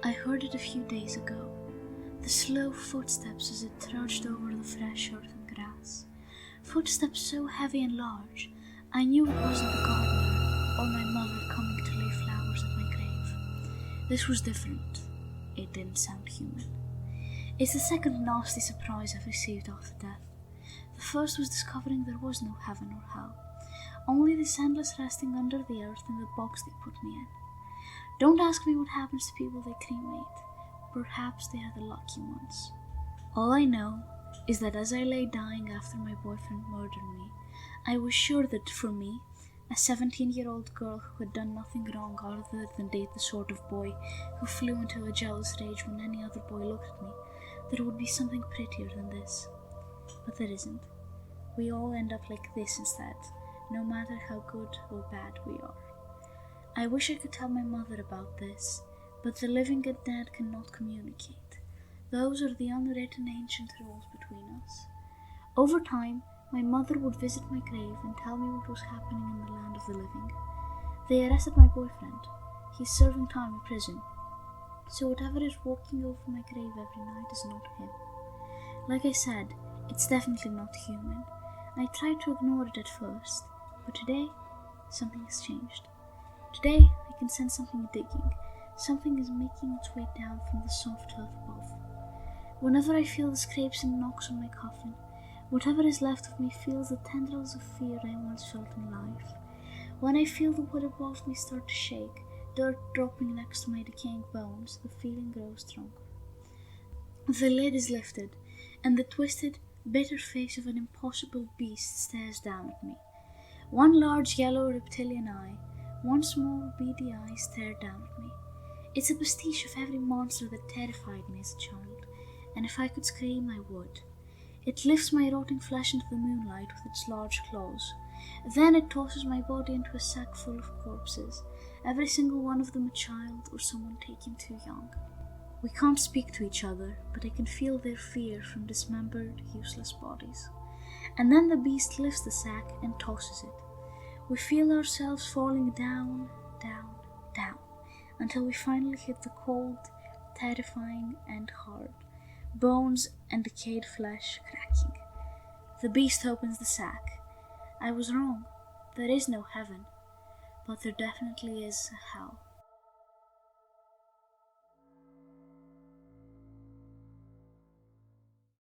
I heard it a few days ago, the slow footsteps as it trudged over the fresh earth and grass. Footsteps so heavy and large, I knew it wasn't the gardener or my mother coming to lay flowers at my grave. This was different. It didn't sound human. It's the second nasty surprise I've received after death. The first was discovering there was no heaven or hell, only this endless resting under the earth in the box they put me in. Don't ask me what happens to people they cremate. Perhaps they are the lucky ones. All I know is that as I lay dying after my boyfriend murdered me, I was sure that for me, a 17-year-old girl who had done nothing wrong other than date the sort of boy who flew into a jealous rage when any other boy looked at me, there would be something prettier than this. But there isn't. We all end up like this instead, no matter how good or bad we are. I wish I could tell my mother about this, but the living and dead cannot communicate. Those are the unwritten ancient rules between us. Over time, my mother would visit my grave and tell me what was happening in the land of the living. They arrested my boyfriend. He's serving time in prison. So whatever is walking over my grave every night is not him. Like I said, it's definitely not human. I tried to ignore it at first, but today, something has changed. Today, I can sense something digging. Something is making its way down from the soft earth above. Whenever I feel the scrapes and knocks on my coffin, whatever is left of me feels the tendrils of fear I once felt in life. When I feel the wood above me start to shake, dirt dropping next to my decaying bones, the feeling grows stronger. The lid is lifted, and the twisted, bitter face of an impossible beast stares down at me. One large yellow reptilian eye, one small beady eye stare down at me. It's a pastiche of every monster that terrified me as a child, and if I could scream, I would. It lifts my rotting flesh into the moonlight with its large claws. Then it tosses my body into a sack full of corpses, every single one of them a child or someone taken too young. We can't speak to each other, but I can feel their fear from dismembered, useless bodies. And then the beast lifts the sack and tosses it. We feel ourselves falling down, down, down, until we finally hit the cold, terrifying, and hard. Bones and decayed flesh cracking. The beast opens the sack. I was wrong. There is no heaven, but there definitely is a hell.